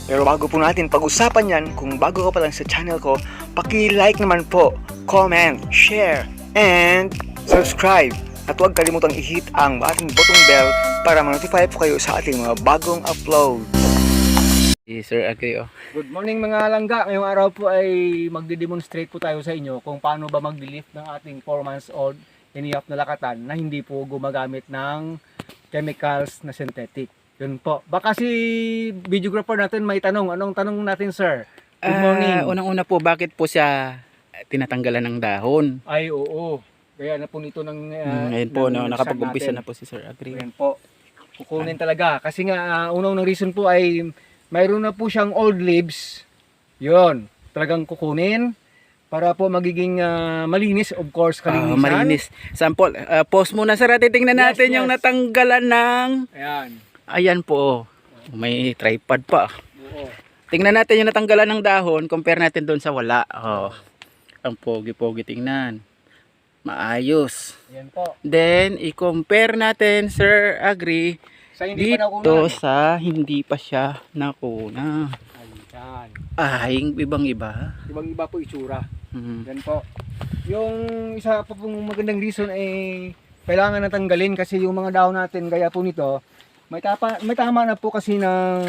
Pero bago po natin pag-usapan yan, kung bago ka pa lang sa channel ko, paki-like naman po, comment, share, and subscribe. At huwag kalimutang i-hit ang ating button bell para ma-notify po kayo sa ating mga bagong upload. Sir Agri, oh. Good morning mga langga. Ngayong araw po ay magde-demonstrate po tayo sa inyo kung paano ba mag-lift ng ating 4 months old iniyap na lakatan na hindi po gumagamit ng chemicals na synthetic. Yun po. Baka si videographer natin may tanong. Anong tanong natin, sir? Good morning. Unang-una po, bakit po siya tinatanggalan ng dahon? Ay, oo. Kaya na po nito ng... Ngayon po, no, nakapag-umpisa na po si Sir Agri. Ayan po. Kukunin talaga. Kasi nga, unang reason po ay mayroon na po siyang old leaves. Yun. Talagang kukunin para po magiging malinis. Of course, kalinisan. Malinis. Sample, pause muna sir. Titingnan natin yung natanggalan ng... Ayan. Ayan po. May tripod pa. Oo. Tingnan natin yung natanggalan ng dahon. Compare natin doon sa wala. Ang pogi-pogi tingnan. Maayos. Ayan po. Then, i-compare natin, Sir Agri, Sa hindi pa dito nakunan. sa hindi pa siya nakuna. Ayan. Ay, ibang-iba. Ibang-iba po itsura. Mhm. Yan po. Yung isa pa pong magandang reason ay kailangan natanggalin kasi yung mga dahon natin gaya po nito, may tama na po kasi ng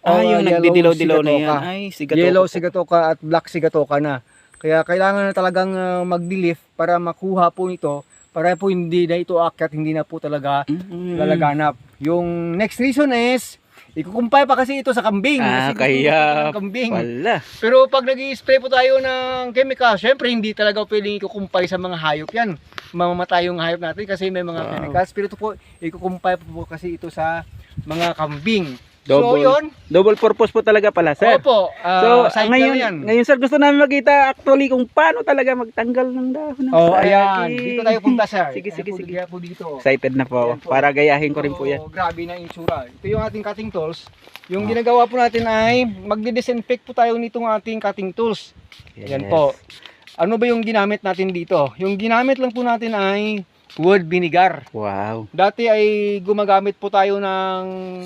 Yung nagdidilaw-dilaw na yan. sigatoka. Ay, sigatoka. Yellow sigatoka at black sigatoka na. Kaya kailangan na talagang mag-delift para makuha po nito para po hindi na ito akyat, hindi na po talaga lalaganap. Yung next reason is ikukumpay pa kasi ito sa kambing. Kasi Kaya ng kambing. wala. Pero pag nag-i-spray po tayo ng chemical, syempre hindi talaga pwedeng ikukumpay sa mga hayop yan. Mamamatay yung hayop natin kasi may mga chemicals. Pero ito po, ikukumpay po kasi ito sa mga kambing. So yun. Double purpose po talaga pala, sir. Opo. So, cycle yan. ngayon sir, gusto namin makita actually kung paano talaga magtanggal ng dahon. Oh, ayan. Dito tayo punta, sir. Sige, sige, sige. Kaya po dito. Excited na po Ayan ako. Para gayahin ko rin po yan. Grabe na insura. Ito yung ating cutting tools. Yung ginagawa po natin ay magdi-disinfect po tayo nitong ating cutting tools. Ayan po. Ano ba yung ginamit natin dito? Yung ginamit lang po natin ay wood vinegar. Wow. Dati ay gumagamit po tayo ng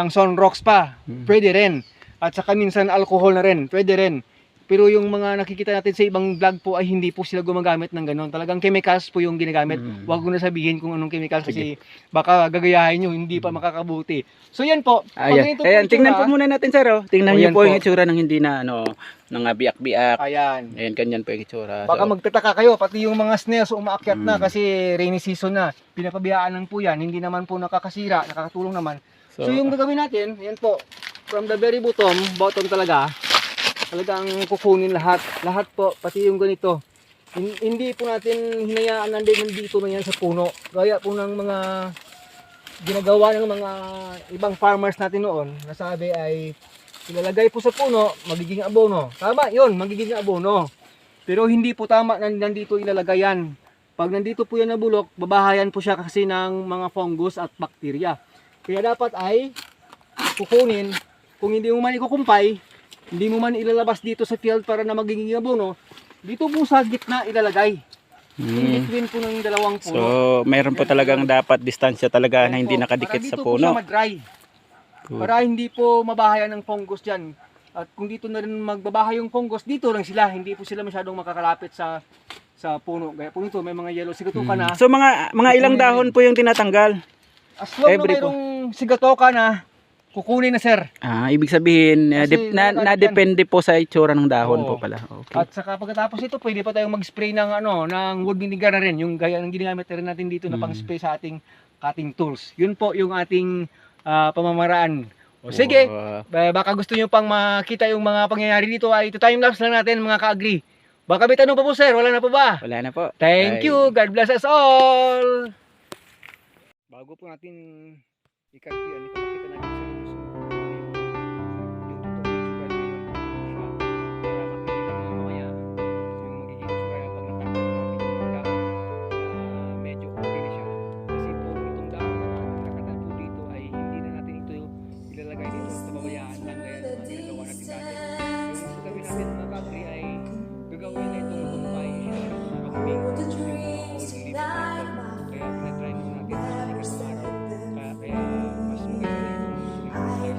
Sunrocks pa. Pwede rin. At saka minsan alcohol na rin. Pwede rin. Pero yung mga nakikita natin sa ibang vlog po ay hindi po sila gumagamit ng ganun. Talagang chemicals po yung ginagamit. Huwag ko na sabihin kung anong chemicals kasi baka gagayahin nyo, hindi pa makakabuti. So yan po. Ayan, tingnan po muna natin sir. Tingnan niyo po yung itsura ng hindi na ng biyak-biyak. Ayan. Ayan, ganyan po yung itsura. Baka magtataka kayo, pati yung mga snails umaakyat na kasi rainy season na. Pinapabiyaan lang po yan. Hindi naman po nakakasira, nakakatulong naman. So yung gagawin natin, yan po. From the very bottom talaga. Talagang kukunin lahat po, pati yung ganito. Hindi po natin hinayaan nandito na yan sa puno. Gaya po ng mga ginagawa ng mga ibang farmers natin noon, nasabi ay ilalagay po sa puno, magiging abono. Tama yun, magiging abono. Pero hindi po tama na nandito ilalagay yan. Pag nandito po yan na bulok, babahayan po siya kasi ng mga fungus at bakterya. Kaya dapat ay kukunin, kung hindi mo man ikukumpay, hindi mo man ilalabas dito sa field para na magiging abono, dito po sa gitna ilalagay. In between po ng dalawang puno. So, mayroon po talagang dapat distansya talaga na hindi nakadikit sa puno. Para dito po siya mag-dry. Para hindi po mabahayan ng fungus dyan. At kung dito na rin magbabahay yung fungus, dito lang sila. Hindi po sila masyadong makakalapit sa puno. Gaya po nito, may mga yellow sigatoka na. So, mga ilang dahon po yung tinatanggal? As long na mayroong sigatoka na, kukunin na sir. Ibig sabihin, Kasi na-depende po sa itsura ng dahon po pala. Okay. At saka pagkatapos ito, pwede pa tayong mag-spray ng ng wood vinegar na rin, yung gaya ng ginamit na rin natin dito na pang-spray sa ating cutting tools. Yun po yung ating pamamaraan. O sige, baka gusto nyo pang makita yung mga pangyayari dito, ay ito time-lapse lang natin mga ka-agri. Baka may tanong pa po sir, wala na po ba? Wala na po. Thank you, God bless us all! Bago po natin i-cut yan, ipapakita natin sa inyo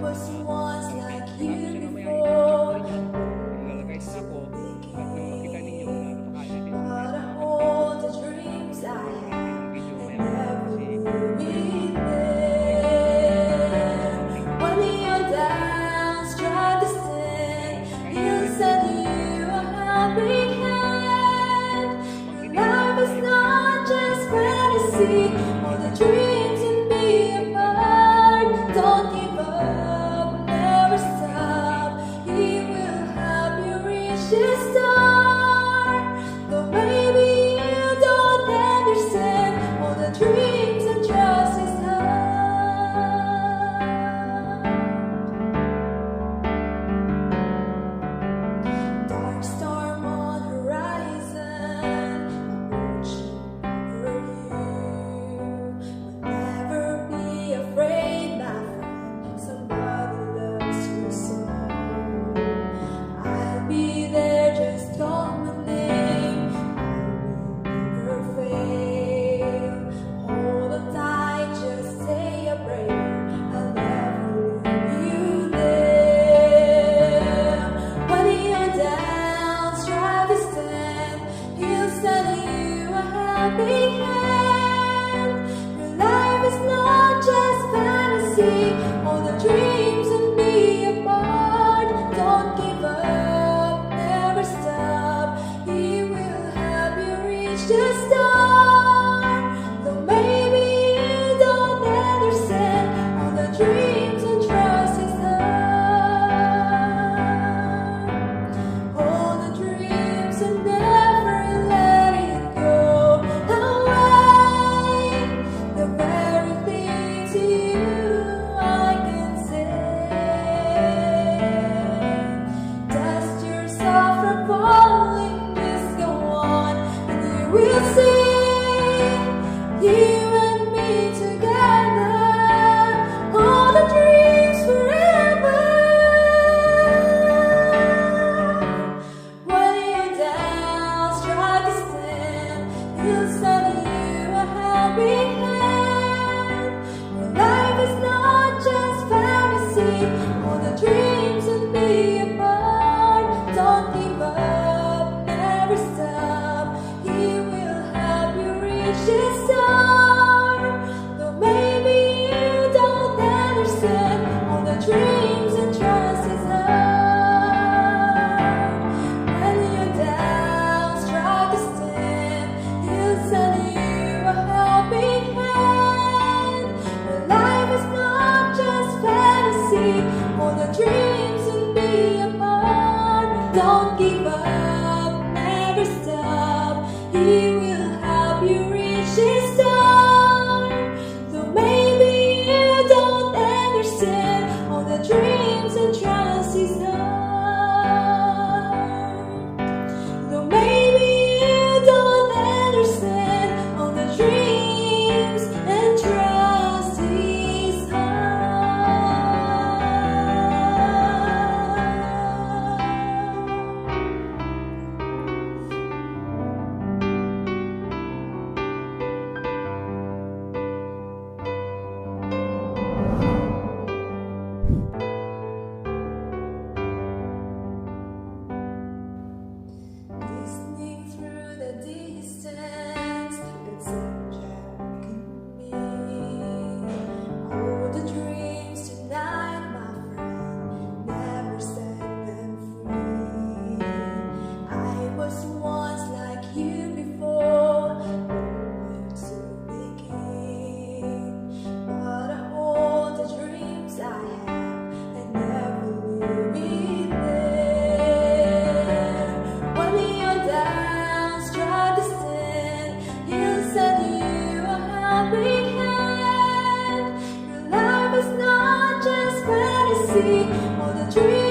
was one all the dreams and be apart. Don't give up, never stop. He will help you reach the star. Though maybe you don't understand all the dreams and trust His heart. Hold the dreams and never let it go away. The very thing to you I can say. Dust yourself from falling, just go on, and you will see. You and me together, all the dreams forever. When you're down, try to stand. He'll send you a helping hand. Your life is not just fantasy. All the dreams and be apart. Don't give up, never stop. He will help you reach the star. Though maybe you don't understand all the dreams and trust His heart. When you're down, try to stand. He'll send you a helping hand. Your life is not just fantasy. All the dreams and be apart. Don't give up, never stop. He will help you reach His star. Though maybe you don't understand all the dreams and trust His heart. Though maybe you don't understand all the dreams and trust His Listening through the distance, it's such a me. Hold the dreams tonight, my friend, never set them free. I was once like you before, where to begin? But I hold the dreams I have and never leave it there. When you're down, try to stand. He'll send you a helping hand. Your life is not just fantasy. All the dreams